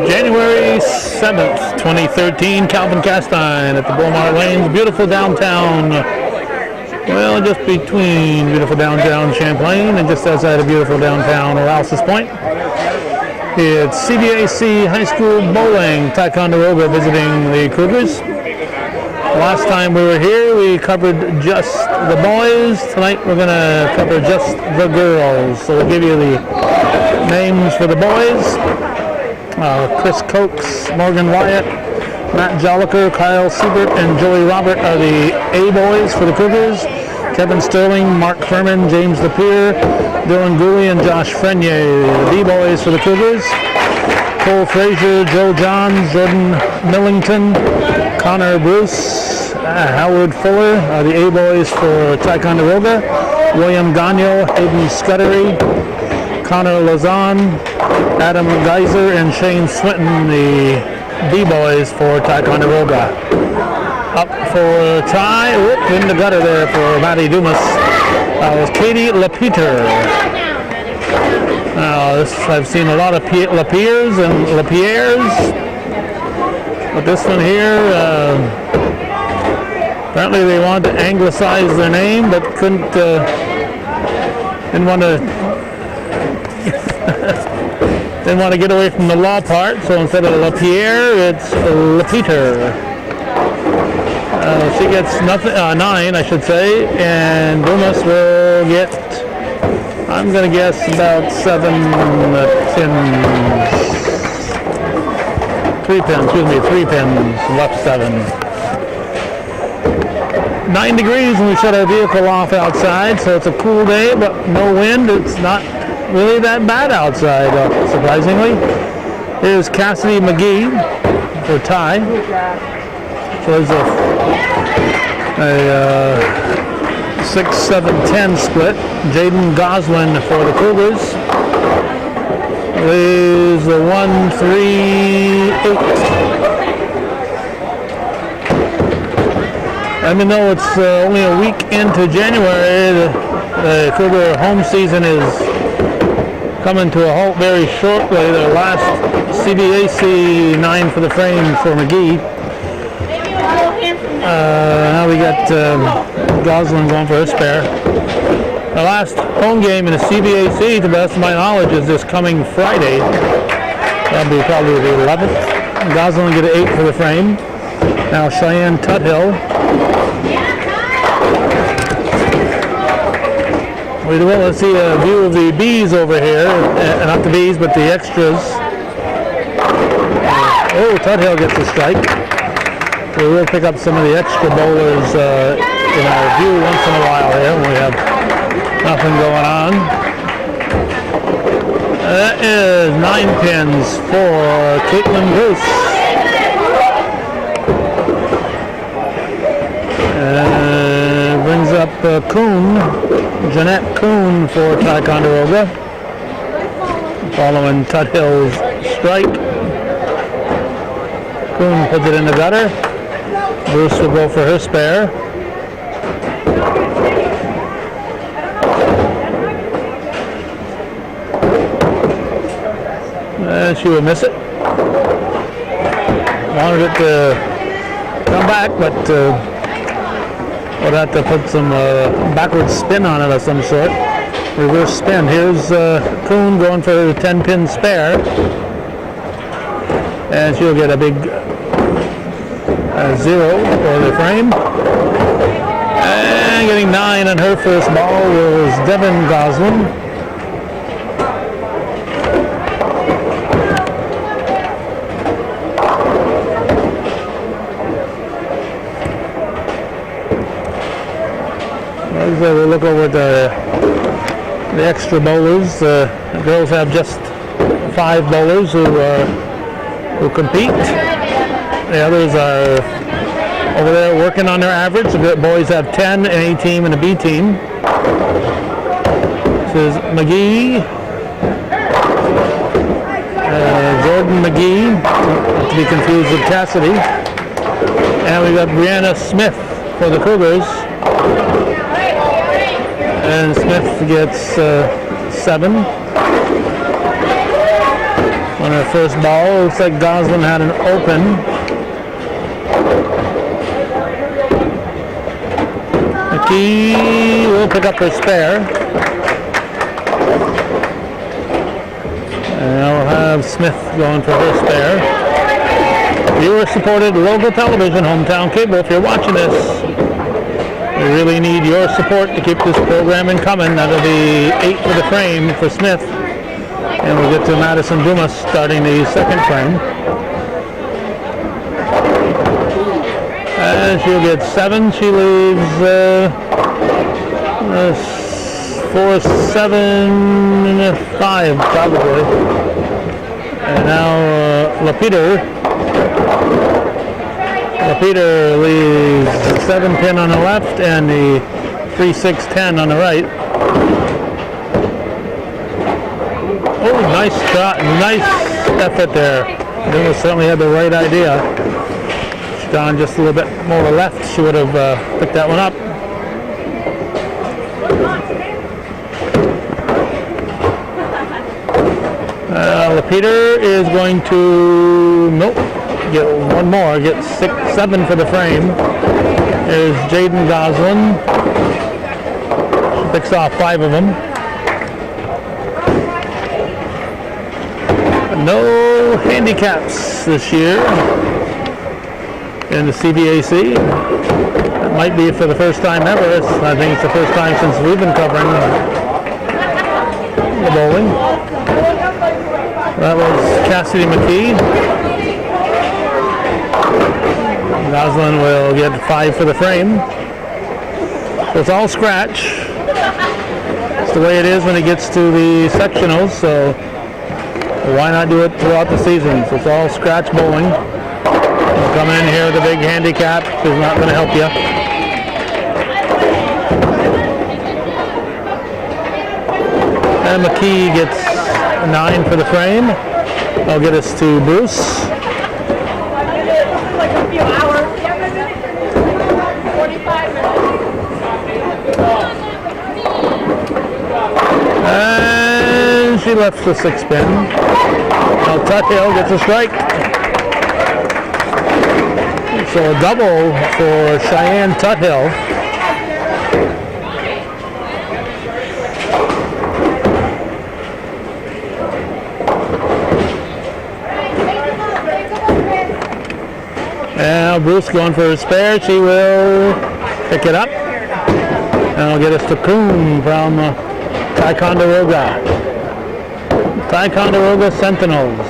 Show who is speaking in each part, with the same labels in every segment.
Speaker 1: January 7th, 2013, Calvin Castine at the Beaumont Lanes, beautiful downtown, well, just between beautiful downtown Champlain and just outside of beautiful downtown Rouse's Point. It's CBAC High School Bowling, Ticonderoga visiting the Cougars. Last time we were here, we covered just the boys. Tonight we're going to cover just the girls. So we'll give you the names for the boys. Chris Cokes, Morgan Wyatt, Matt Jolliker, Kyle Siebert, and Joey Robert are the A boys for the Cougars. Kevin Sterling, Mark Furman, James Lapierre, Dylan Gooley, and Josh Frenier, the B boys for the Cougars. Cole Frazier, Joe Johns, Jordan Millington, Connor Bruce, Howard Fuller are the A boys for Ticonderoga. William Gagno, Hayden Scuddery, Connor Lazan, Adam Geiser, and Shane Swinton, the B boys for Ticonderoga. Up for tie, in the gutter there for Maddie Dumas. Was Katie Lapeter. Now I've seen a lot of Lapierres and Lapierres, but this one here, apparently they wanted to anglicize their name, but didn't want to get away from the law part, so instead of Lapierre, it's Lapeter. She gets 9, I should say, and Dumas will get, I'm going to guess, about 7 pins. 3 pins, left 7. 9 degrees and we shut our vehicle off outside, so it's a cool day, but no wind. It's not really that bad outside, surprisingly. Here's Cassidy McGee for tie. So there's a 6-7-10 split. Jaden Goslin for the Cougars. There's the 1-3-8. Even though it's only a week into January, the Cougar home season is coming to a halt very shortly. Their last CBAC 9 for the frame for McGee. Now we got Goslin going for a spare. The last home game in the CBAC, to the best of my knowledge, is this coming Friday. That'll be probably the 11th. Goslin get an 8 for the frame. Now Cheyenne Tuthill. We will see a view of the Bs over here. Not the Bs, but the extras. Tuthill gets a strike. We will pick up some of the extra bowlers in our view once in a while here when we have nothing going on. That is 9 pins for Caitlin Bruce. Brings up Jeanette Kuhn for Ticonderoga. Following Tuthill's strike. Kuhn puts it in the gutter. Bruce will go for her spare. And she will miss it. Wanted it to come back, but we'll have to put some backward spin on it of some sort. Reverse spin. Here's Kuhn going for the 10-pin spare. And she'll get a big 0 for the frame. And getting 9 on her first ball was Devin Goslin. As we look over the extra bowlers, the girls have just 5 bowlers who compete. The others are over there working on their average. The boys have 10, an A team and a B team. This is McGee, Jordan McGee, not to be confused with Cassidy. And we got Brianna Smith for the Cougars. gets 7. On her first ball, looks like Goslin had an open. McKee will pick up her spare. And I'll have Smith going for her spare. Viewer-supported local television, hometown cable. If you're watching this, we really need your support to keep this programming coming. That'll be 8 for the frame for Smith. And we'll get to Madison Dumas starting the second frame. And she'll get 7. She leaves 4, 7, 5 probably. And now Lapeter leaves the 7 pin on the left and the 3, 6, 10 on the right. Oh, nice shot, nice effort there. Dumas certainly had the right idea. She'd gone just a little bit more left, she would have picked that one up. Lapeter is going to, get one more, get 6, 7 for the frame. There's Jaden Goslin. She picks off 5 of them. No handicaps this year in the CBAC. That might be for the first time ever. I think it's the first time since we've been covering the bowling. That was Cassidy McKee. Goslin will get 5 for the frame. So it's all scratch. It's the way it is when it gets to the sectionals, so why not do it throughout the season? So it's all scratch bowling. You'll come in here with a big handicap is not going to help you. And McKee gets 9 for the frame. That'll get us to Bruce.
Speaker 2: Like a few hours. 45 minutes.
Speaker 1: And she left the 6 pin. Now Tuthill gets a strike. So a double for Cheyenne Tuthill. Now Bruce going for her spare. She will pick it up. And it'll get us to Coon from Ticonderoga. Ticonderoga Sentinels.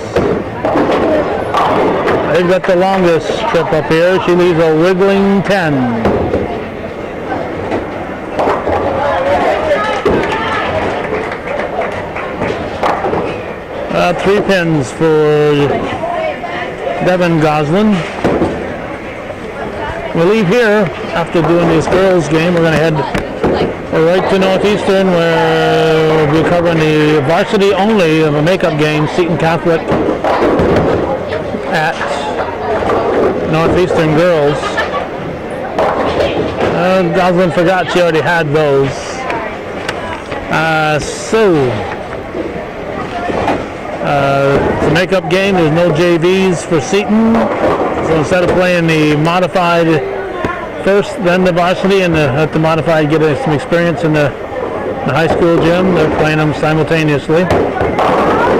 Speaker 1: They've got the longest trip up here. She leaves a wiggling 10. 3 pins for Devin Goslin. We'll leave here after doing this girls game. We're going to head right to Northeastern, where we'll be covering the varsity only of a makeup game, Seton Catholic at Northeastern girls. Goslin forgot she already had those. It's a makeup game. There's no JVs for Seton. So instead of playing the modified first, then the varsity, and at the modified get some experience in the high school gym, they're playing them simultaneously.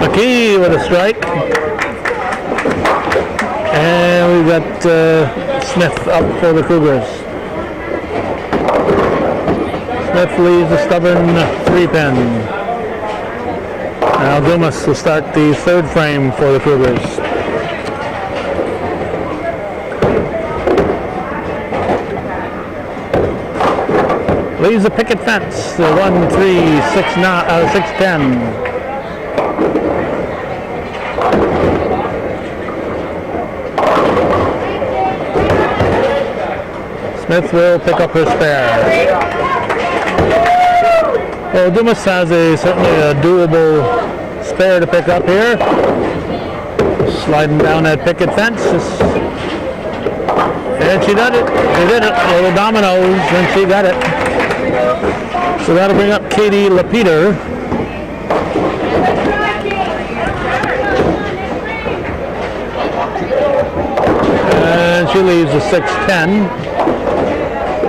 Speaker 1: McKee with a strike. And we've got Smith up for the Cougars. Smith leaves a stubborn 3 pin. Now Dumas will start the 3rd frame for the Cougars. Leaves a picket fence, the 1, 3, 6, 10. Smith will pick up her spare. Well, Dumas has certainly a doable spare to pick up here. Sliding down that picket fence. And she did it. She did it. Little dominoes, and she got it. So that'll bring up Katie Lapeter. And she leaves a 6-10.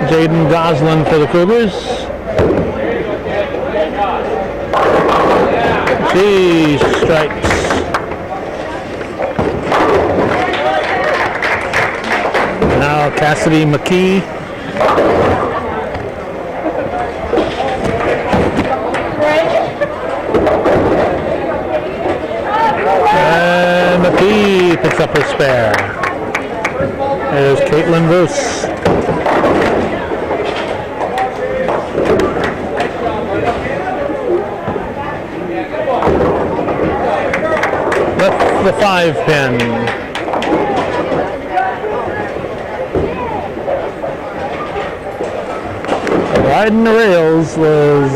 Speaker 1: Jaden Goslin for the Cougars. She strikes. Now Cassidy McKee. And McKee picks up her spare. There's Caitlin Bruce. The 5-pin. Riding the rails was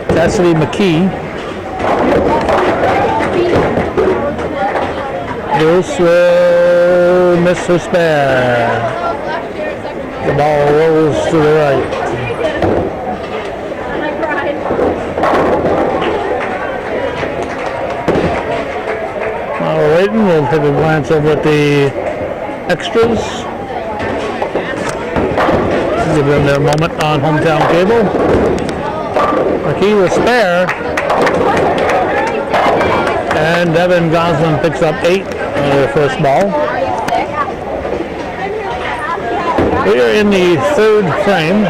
Speaker 1: Cassidy McKee. Bruce will miss her spare. The ball rolls to the right. While we're waiting, we'll take a glance over at the extras. Give them their moment on hometown cable. McKee will spare. And Devin Goslin picks up 8 on the first ball. We are in the 3rd frame.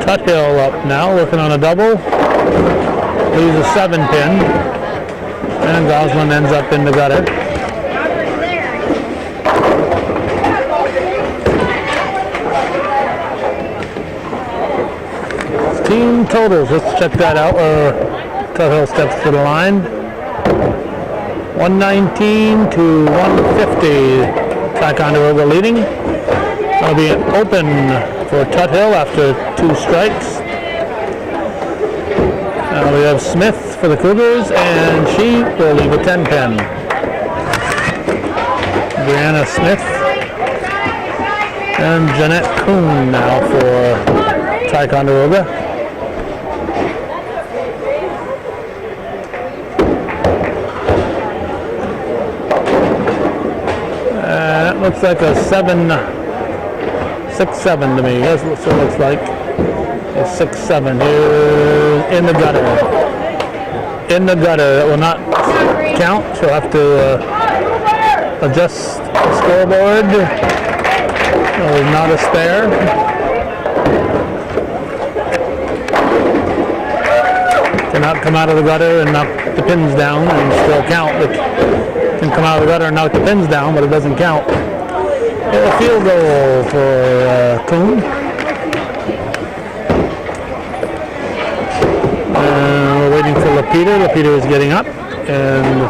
Speaker 1: Tuthill up now, working on a double. Leaves a 7-pin. And Goslin ends up in the gutter. Team totals, let's check that out. Tuthill steps to the line. 119 to 150. Ticonderoga leading. That'll be an open for Tuthill after 2 strikes. Now we have Smith for the Cougars, and she will leave a 10-pin. Brianna Smith and Jeanette Kuhn now for Ticonderoga. That looks like a 6-7 to me. That's what it looks like. A 6-7 here in the gutter. In the gutter. That will not count. She'll have to adjust the scoreboard. Not a spare. Cannot come out of the gutter and knock the pins down and still count. It can come out of the gutter and knock the pins down, but it doesn't count. A field goal for Kuhn. We're waiting for Lapeter. Lapeter is getting up, and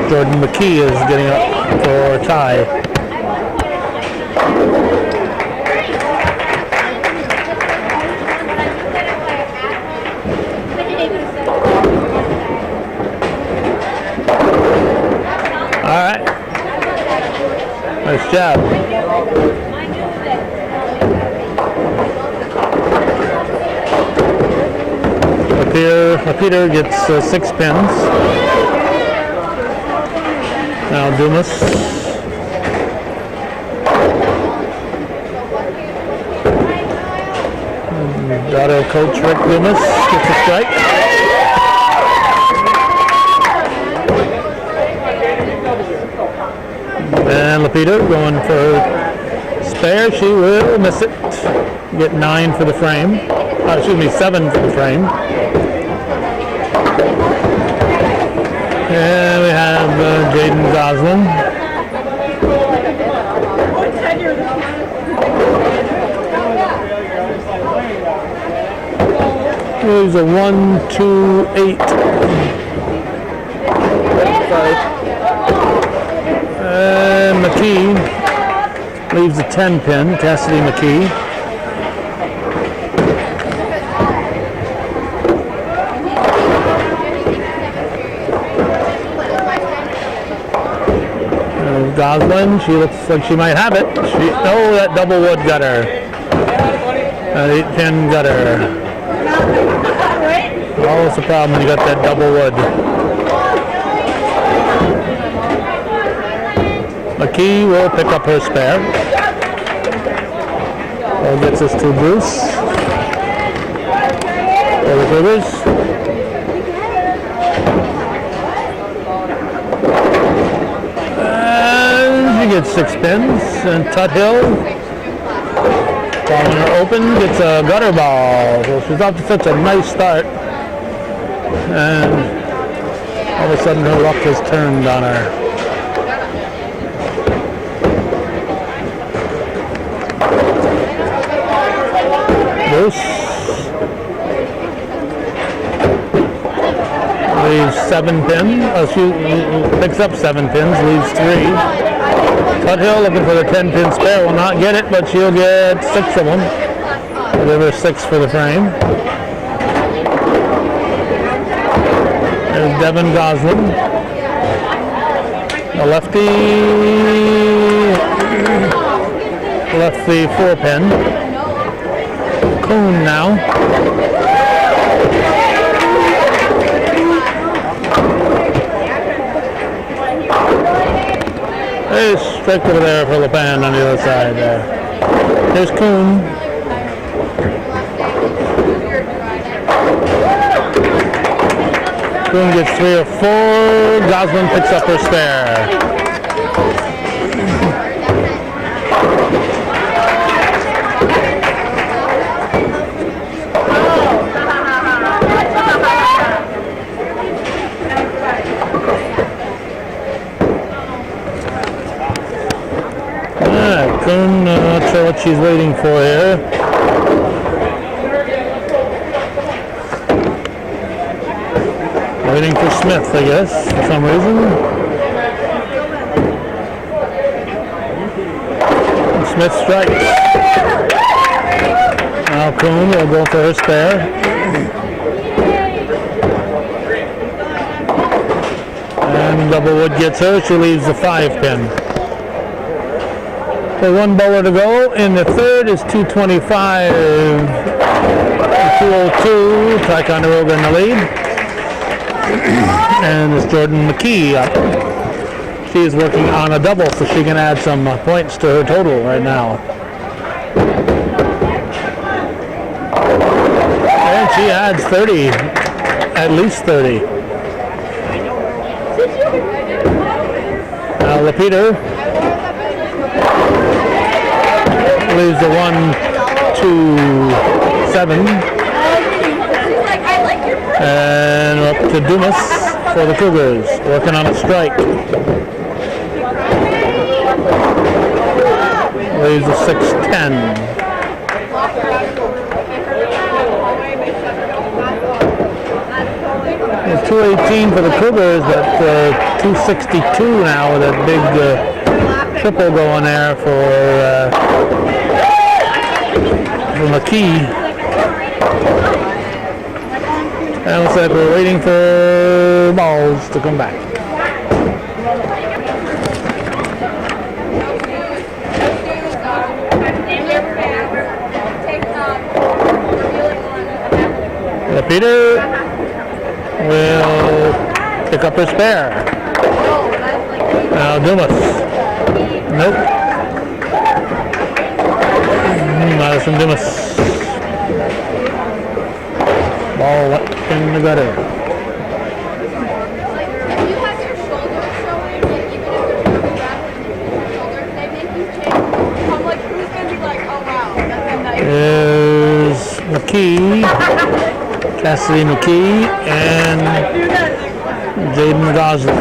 Speaker 1: Jordan McKee is getting up for tie. All right. Nice job. Lapeter gets 6 pins. Now Dumas. Auto coach Rick Dumas gets a strike. And Lapeter going for spare. She will miss it. Get 9 for the frame. 7 for the frame. And we have Jaden Goslin. There's a 1-2-8. And McKee leaves a 10-pin. Cassidy McKee. Goslin, she looks like she might have it. Oh, that double wood got her. That 8-pin got her. Always the problem when you got that double wood. McKee will pick up her spare. Well, gets us to Bruce. For the Cougars. And she gets 6 pins. And Tuthill, following her open, gets a gutter ball. So she's off to such a nice start. And all of a sudden her luck has turned on her. Bruce leaves 7 pins. She picks up 7 pins, leaves 3. Tuthill looking for the 10-pin spare, will not get it, but she'll get 6 of them. I'll give her 6 for the frame. There's Devin Goslin. The lefty left the 4-pin. Coon now. There's straight over there for LePan on the other side there. There's Coon. Coon gets 3 or 4. Goslin picks up her spare. Coon, not sure what she's waiting for here. Waiting for Smith, I guess, for some reason. Smith strikes. Now Coon will go for her spare. And Doublewood gets her. She leaves the 5-pin. So 1 bowler to go. In the third is 225 202. Ticonderoga in the lead. And it's Jordan McKee up. She is working on a double, so she can add some points to her total right now. And she adds 30, at least 30. Now Lapeter leaves the 1, 2, 7. And up to Dumas for the Cougars, working on a strike. Leaves a 6-10. It's 218 for the Cougars, but 262 now with a big triple going there for McKee. And it looks like we're waiting for balls to come back. Peter will pick up her spare. Now Dumas. Nope. Madison Dumas. Ball in the gutter. There's McKee, Cassidy McKee, and Jaden Goslin.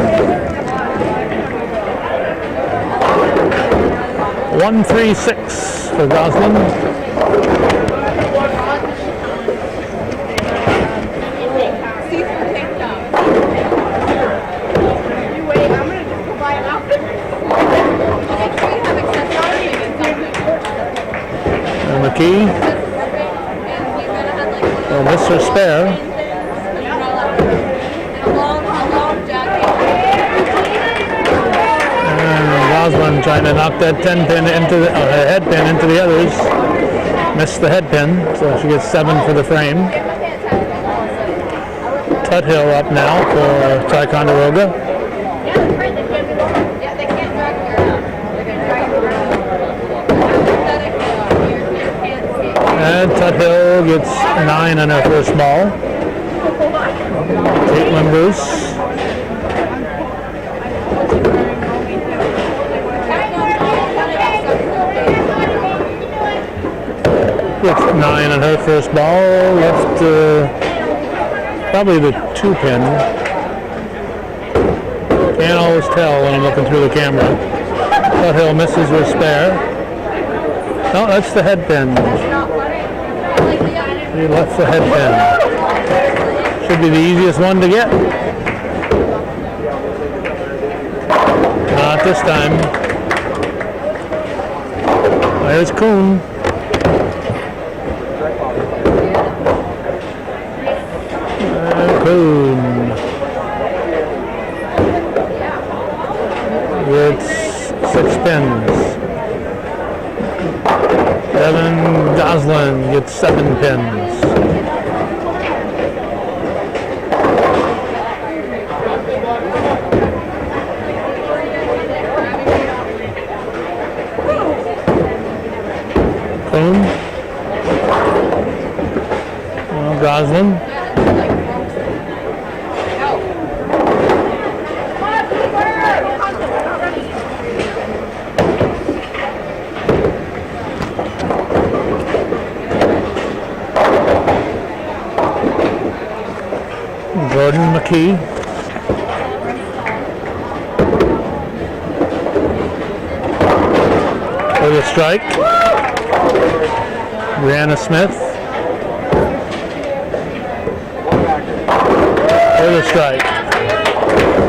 Speaker 1: 136 for Goslin. McKee will miss her spare. And Gosling trying to knock that 10 pin into the head pin into the others. Missed the head pin, so she gets 7 for the frame. Tuthill up now for Ticonderoga. And Tuthill gets 9 on her first ball. Caitlin Bruce gets 9 on her first ball. Left probably the 2 pin. Can't always tell when I'm looking through the camera. Tuthill misses her spare. No, that's the head pin. He left the head pin. Should be the easiest one to get. Not this time. There's Kuhn. Kuhn. It's 6 pins. Evan Goslin gets 7 pins. Kuhn. Goslin. Jordan McKee. For the strike. Brianna Smith. For the strike.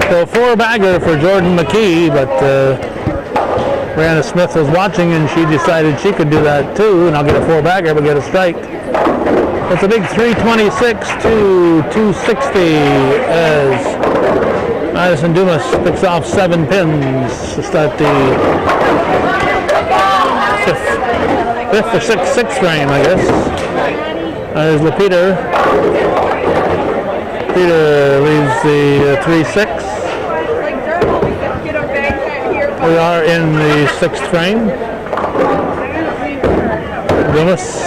Speaker 1: So 4-bagger for Jordan McKee, but Brianna Smith was watching and she decided she could do that too, and I'll get a 4-bagger but get a strike. It's a big 326 to 260 as Madison Dumas picks off 7 pins to start the fifth or sixth frame, I guess. There's Lapita. Peter leaves the 3-6. We are in the 6th frame. Dumas.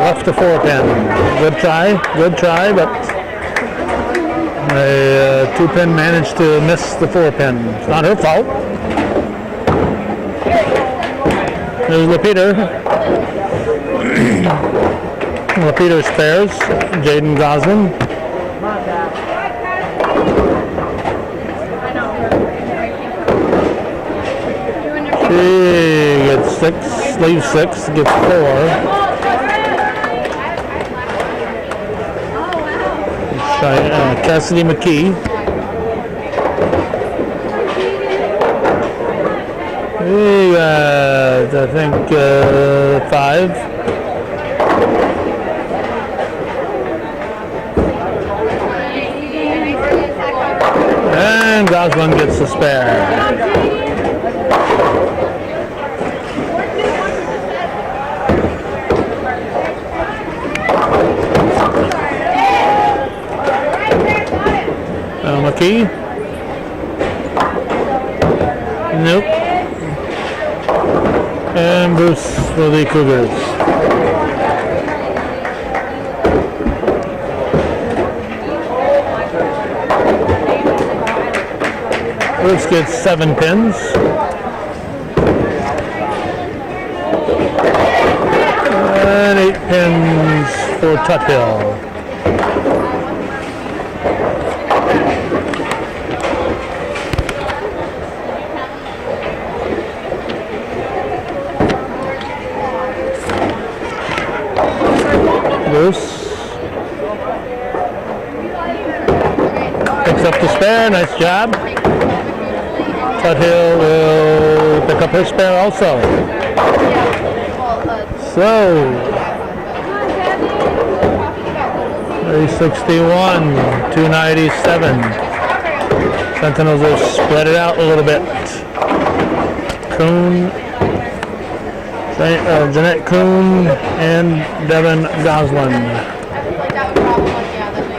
Speaker 1: Left the 4 pin. Good try, but a 2 pin managed to miss the 4 pin. It's not her fault. There's Lapita. Lapita spares. Jaden Goslin. She gets 6, leaves 6, gets 4. Cassidy McKee. We got, I think, 5. And Goslin gets the spare. McKee. Nope. And Bruce for the Cougars. Bruce gets 7 pins. And 8 pins for Tuthill. Bruce picks up the spare, nice job. Tuthill will pick up her spare also. So 361, 297. Sentinels will spread it out a little bit. Kuhn, Jeanette Kuhn, and Devin Goslin.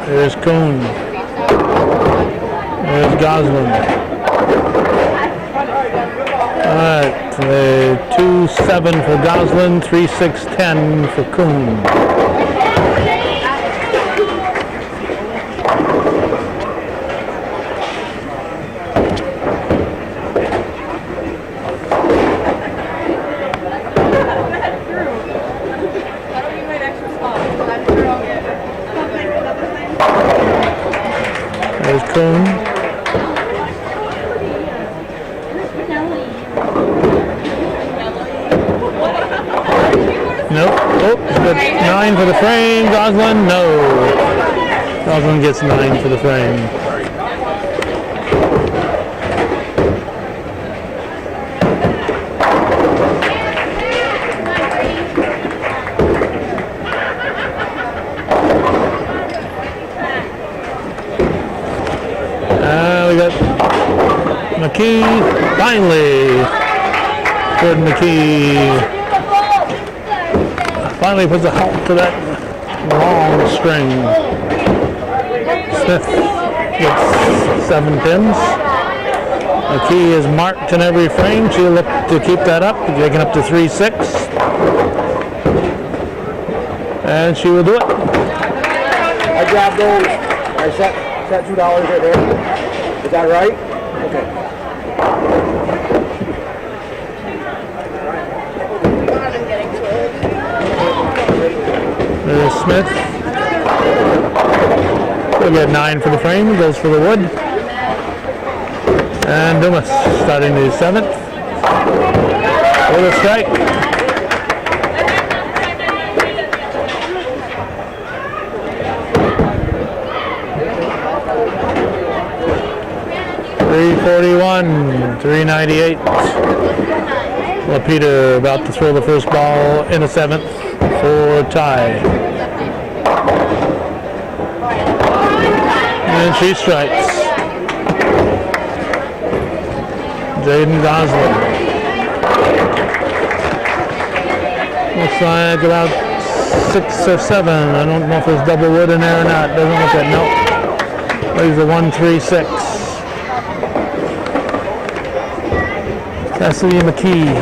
Speaker 1: There's Kuhn. There's Goslin. Alright, 2-7 for Goslin, 3-6-10 for Kuhn. There's Kuhn. Nope. Oh, but 9 for the frame. Goslin, no. Goslin gets 9 for the frame. We got McKee, finally. Jordan McKee finally puts a halt to that long string. Smith gets 7 pins. McKee is marked in every frame. She'll look to keep that up, taking up to 3-6. And she will do it.
Speaker 2: I grabbed those. I set $2 right there. Is that right? Okay.
Speaker 1: There's Smith. We'll get 9 for the frame. Goes for the wood. And Dumas starting the 7th. With a strike. .341, 398. Lapita about to throw the first ball in the 7th for tie. And she strikes. Jaden Goslin. Looks like about 6 or 7. I don't know if there's double wood in there or not. Doesn't look like, nope. There's a 1-3-6. Cassidy McKee.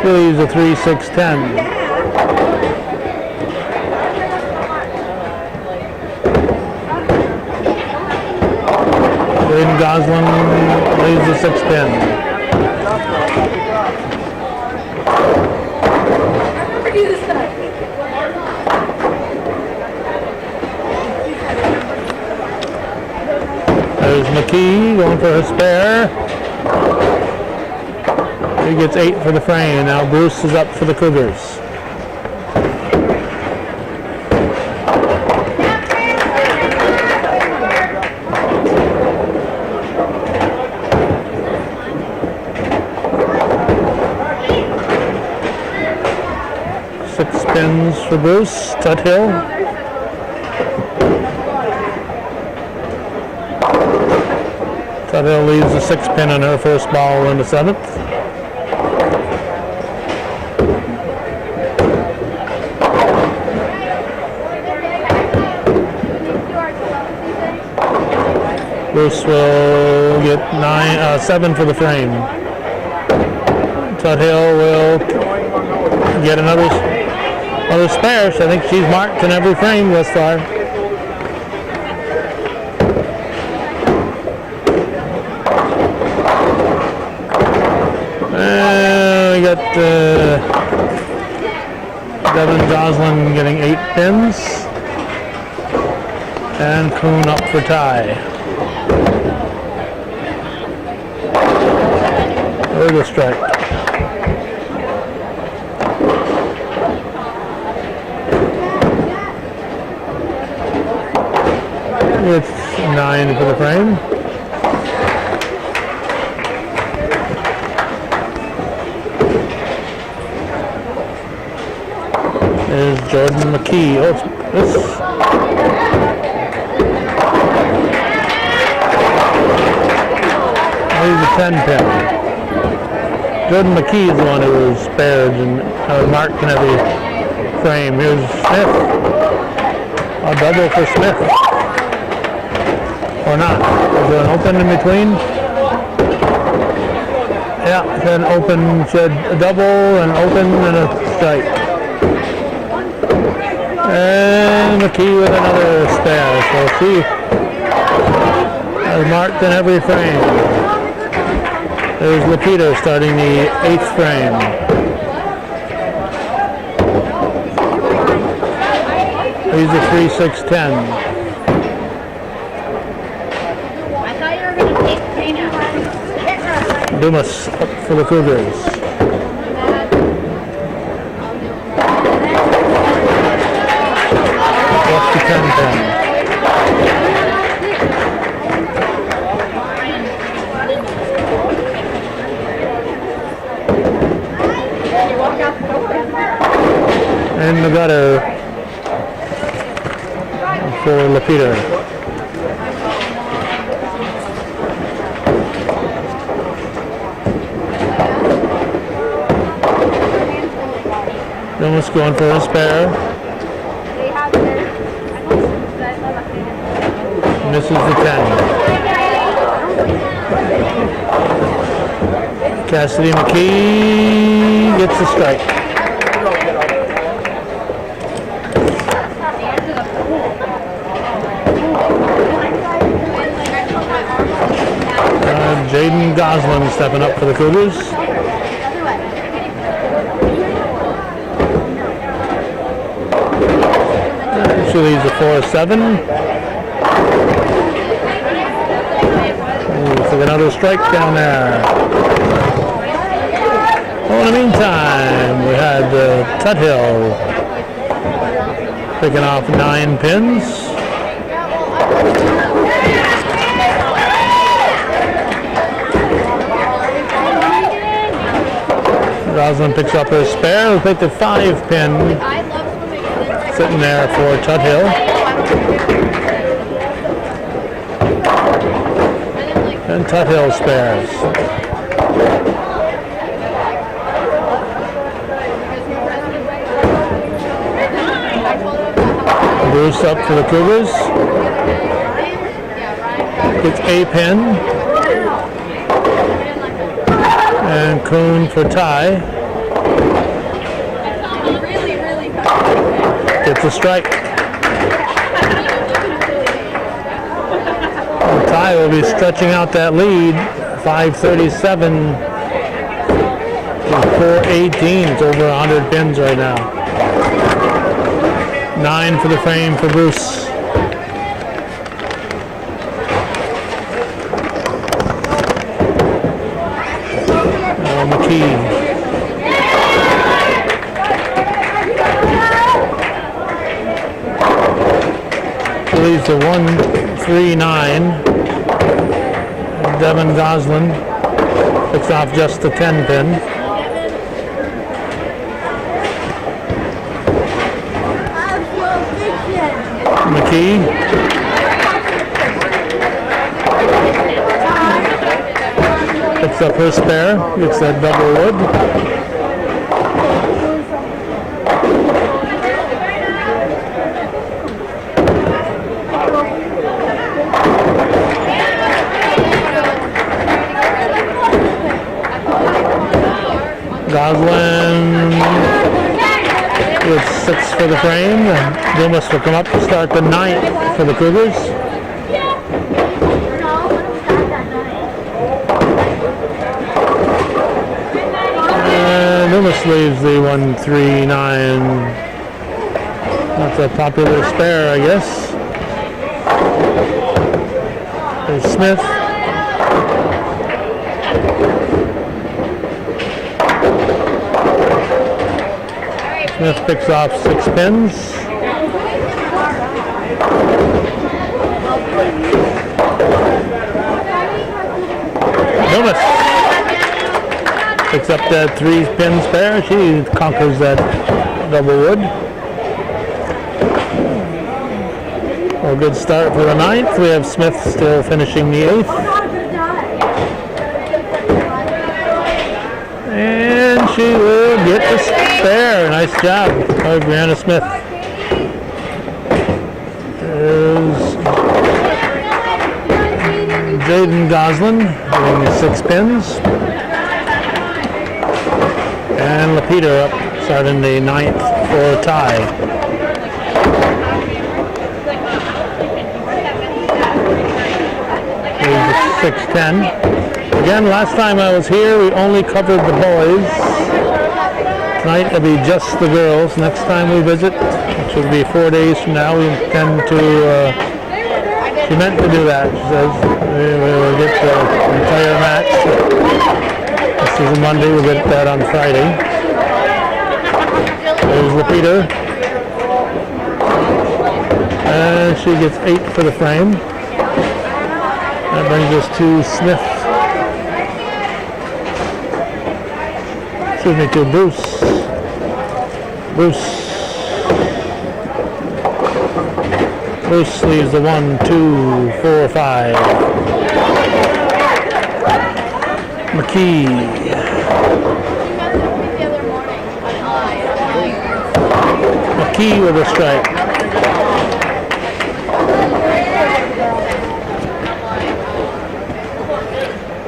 Speaker 1: Phillies a 3-6-10. Jaden Goslin leaves the 6 pin. There's McKee going for a spare. He gets 8 for the frame. Now Bruce is up for the Cougars. Six spins for Bruce. Tuthill. Tuthill leaves a 6 pin on her first ball in the 7th. Bruce will get 7 for the frame. Tuthill will get another spare. So I think she's marked in every frame thus far. We got Devin Goslin getting 8 pins. And Kuhn up for tie. There's a strike. It's 9 for the frame. There's Jordan McKee. Oh, this leaves a 10 pin. Jordan McKee is the one who was spared and Mart in every frame. Here's Smith. A double for Smith. Or not. Is there an open in between? Yeah, then open, shed a double, an open, and a strike. And McKee with another spare. So see, has Mart in every frame. There's Lapita starting the 8th frame. He's a 3-6-10. Dumas up for the Cougars. Left to 10 pin. In the gutter for Lapita. Dumas going for a spare. Misses the 10. Cassidy McKee gets the strike. Jaden Goslin stepping up for the Cougars. She leaves a 4-7. Looks like another strike down there. Well, in the meantime, we had Tuthill picking off 9 pins. Goslin picks up her spare. We'll take the 5 pin sitting there for Tuthill. And Tuthill spares. Bruce up for the Cougars. Gets a pin. And Kuhn for Ty. Gets a strike. Ty will be stretching out that lead. 5:37 to 4:18. It's over 100 pins right now. 9 for the frame for Bruce. McKee. Leaves to 1-3-9. Devin Goslin picks off just the 10 pin. McKee. Picks up her spare. Gets that double wood. Goslin with 6 for the frame. Dumas will come up to start the 9th for the Cougars. And Dumas leaves the 1-3-9. That's a popular spare, I guess. There's Smith. Smith picks off 6 pins. Dumas picks up that 3 pin spare. She conquers that double wood. A good start for the 9th. We have Smith still finishing the 8th. she will get the spare. Nice job by Brianna Smith. There's Jaden Goslin getting 6 pins. And Lapita up, starting the 9th for a tie. Here's the 6-10. Again, last time I was here, we only covered the boys. Tonight it'll be just the girls. Next time we visit, which will be 4 days from now, we intend to, she meant to do that. She says we will get the entire match. This is a Monday, we'll get that on Friday. There's Lapita. And she gets 8 for the frame. That brings us to Smith. Excuse me, to Bruce. Bruce leaves the 1, 2, 4, 5. McKee. McKee with a strike.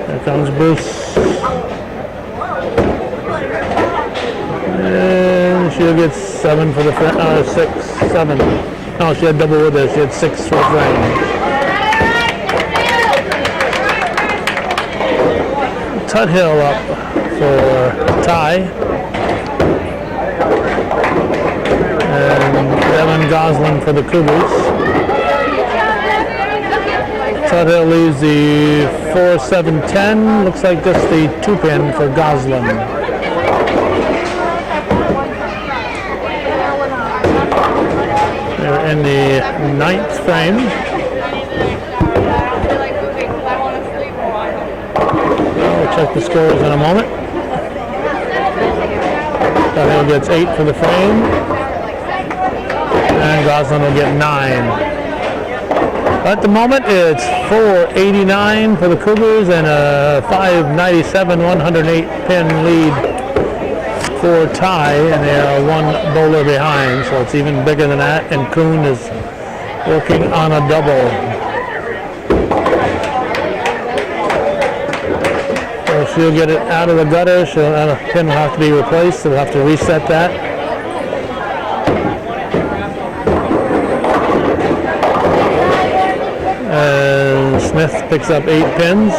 Speaker 1: There comes Bruce. And she'll get 7 for the 6, 7. No, she had double with her. She had 6 for the frame. Tuthill up for tie. And Devin Goslin for the Cougars. Tuthill leaves the 4, 7, 10. Looks like just the 2-pin for Goslin. In the 9th frame. We'll check the scores in a moment. Tuthill gets 8 for the frame. And Goslin will get 9. At the moment, it's 489 for the Cougars and a 597, 108 pin lead for tie, and they are 1 bowler behind, so it's even bigger than that, and Kuhn is working on a double. So she'll get it out of the gutter, the pin will have to be replaced, so we'll have to reset that. And Smith picks up 8 pins.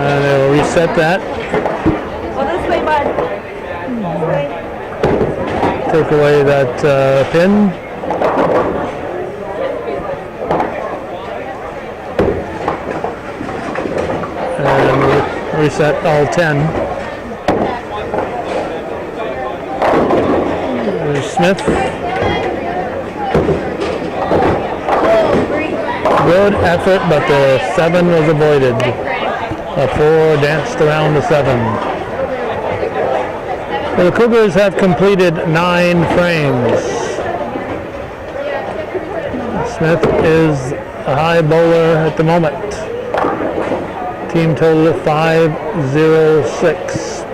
Speaker 1: And they'll reset that. Take away that pin. And reset all 10. There's Smith. Good effort, but the 7 was avoided. A 4 danced around the 7. So the Cougars have completed 9 frames. Smith is a high bowler at the moment. Team total of 506.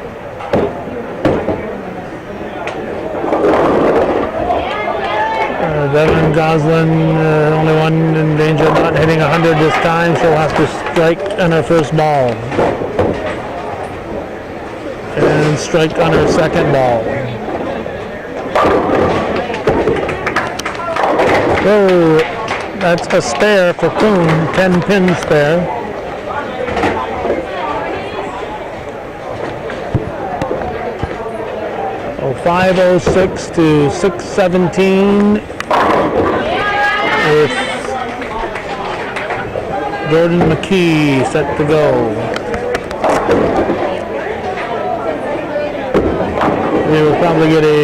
Speaker 1: Devin Goslin, only one in danger of not hitting 100 this time. She'll have to strike on her first ball. And strike on her second ball. So that's a spare for Kuhn, 10 pin spare. Oh, 506 to 617. With Jordan McKee set to go. We will probably get a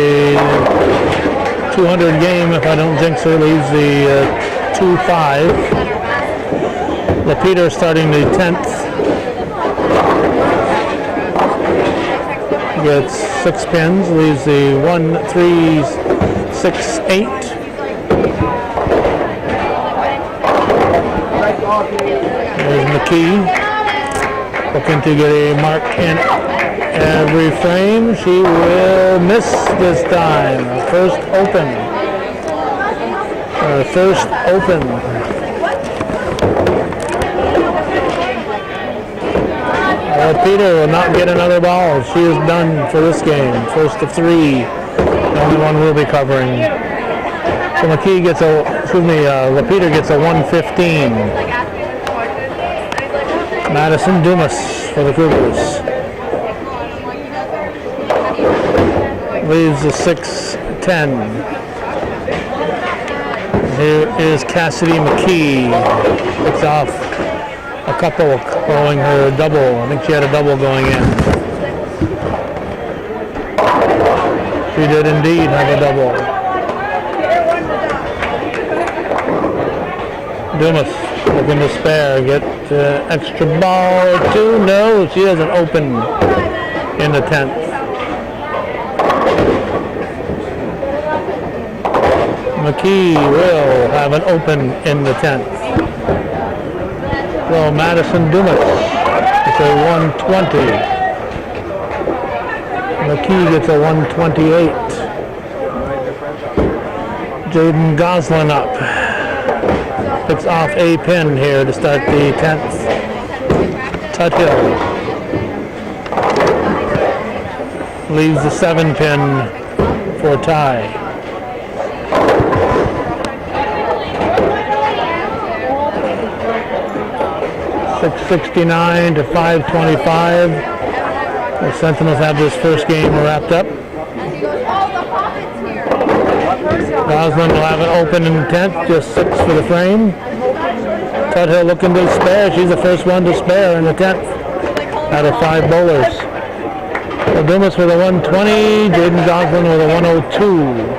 Speaker 1: 200 game if I don't jinx her. Leaves the 2-5. Lapita starting the 10th. Gets 6 pins. Leaves the 1, 3, 6, 8. There's McKee. Looking to get a mark in every frame. She will miss this time. First open. First open. Peter will not get another ball. She is done for this game. First of 3. The only one we'll be covering. So McKee gets Lapeter gets a 115. Madison Dumas for the Cougars. Leaves a 6-10. Here is Cassidy McKee. Picks off a couple calling her double. I think she had a double going in. She did indeed have a double. Dumas looking to spare. Get extra ball or 2. No, she has an open in the 10th. McKee will have an open in the 10th. So Madison Dumas gets a 120. McKee gets a 128. Jaden Goslin up. Picks off a pin here to start the 10th. Tuthill leaves the 7 pin for a tie. 669 to 525. The Sentinels have this first game wrapped up. Goslin will have an open in the 10th, just 6 for the frame. Tuthill looking to spare. She's the first one to spare in the 10th out of 5 bowlers. So Dumas with a 120, Jaden Goslin with a 102.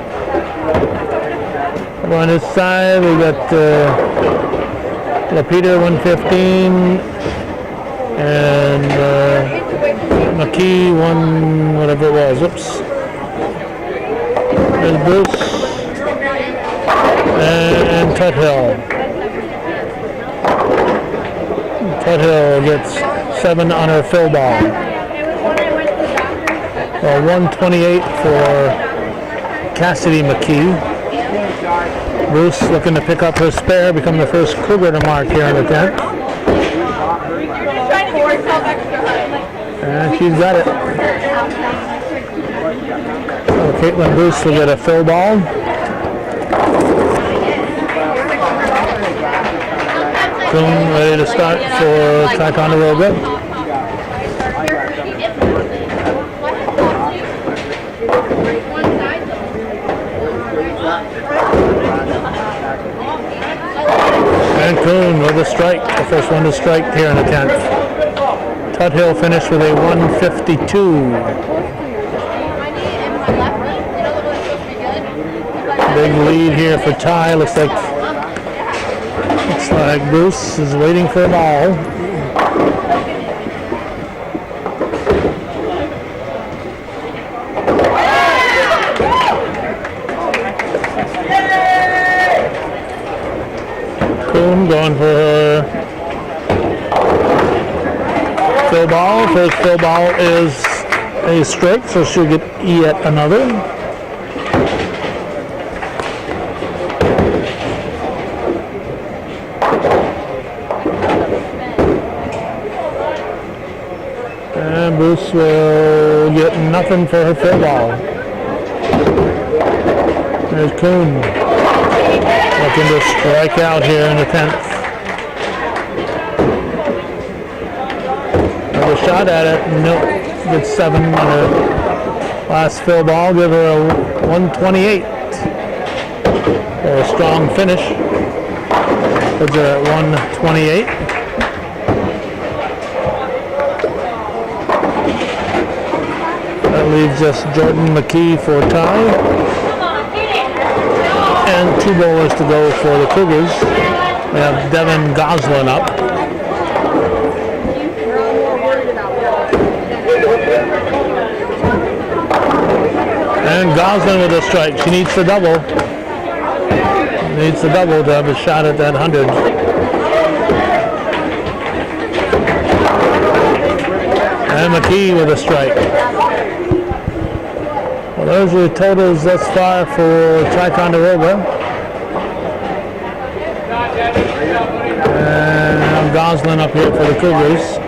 Speaker 1: On his side, we got Lapeter 115 and McKee whatever it was. Oops. There's Bruce and Tuthill. Tuthill gets 7 on her fill ball. So 128 for Cassidy McKee. Bruce looking to pick up her spare, become the first Cougar to mark here in the 10th. And she's got it. So Caitlin Bruce will get a fill ball. Soon ready to start for Ticonderoga. And Kuhn with a strike, the first one to strike here in the 10th. Tuthill finished with a 152. Big lead here for Ty. Looks like Bruce is waiting for a ball. Going for her fill ball. First fill ball is a strike, so she'll get yet another. And Bruce will get nothing for her fill ball. There's Kuhn. Looking to strike out here in the 10th. Another shot at it. Nope. Gets 7 on her last fill ball. Give her a 128. For a strong finish. Puts her at 128. That leaves us Jordan McKee for tie. And 2 bowlers to go for the Cougars. We have Devin Goslin up. And Goslin with a strike. She needs the double. Needs the double to have a shot at that 100. And McKee with a strike. Well, those are the totals thus far for Ticonderoga. And Goslin up here for the Cougars.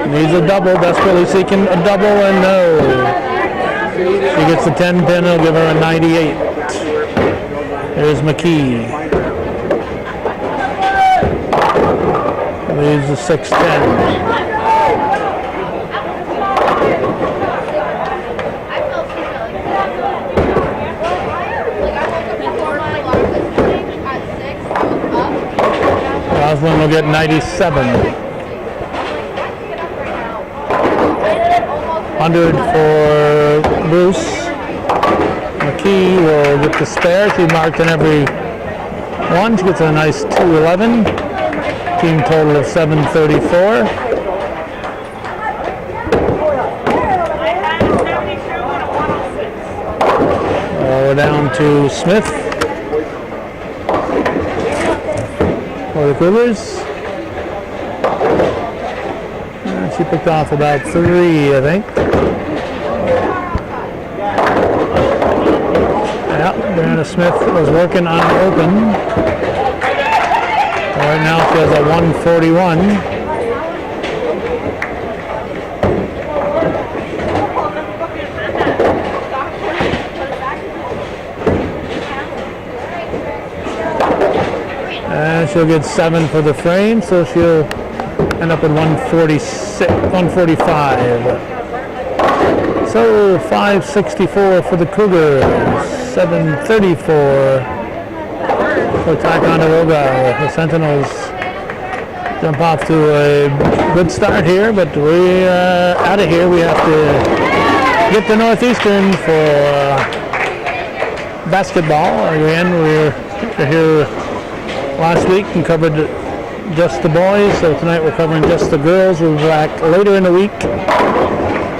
Speaker 1: Needs a double, desperately seeking a double, and no. She gets the 10 pin, he'll give her a 98. There's McKee. Leaves a 6-10. Goslin will get 97. 100 for Bruce. McKee will get the spare. She marked in every one. She gets a nice 211. Team total of 734. We're down to Smith for the Cougars. She picked off about 3, I think. Yeah, Brianna Smith was working on open. Right now she has a 141. And she'll get 7 for the frame, so she'll end up with 145. So 564 for the Cougars, 734 for Ticonderoga. The Sentinels jump off to a good start here, but we are out of here. We have to get to Northeastern for basketball. Again, we were here last week and covered just the boys, so tonight we're covering just the girls. We'll be back later in the week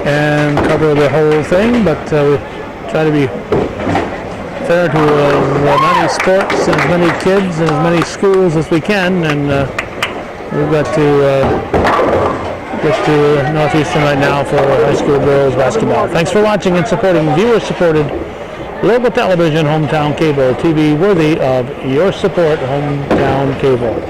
Speaker 1: and cover the whole thing, but we try to be fair to as many sports and as many kids and as many schools as we can, and we've got to get to Northeastern right now for high school girls basketball. Thanks for watching and supporting viewer-supported local television, hometown cable TV, worthy of your support, hometown cable.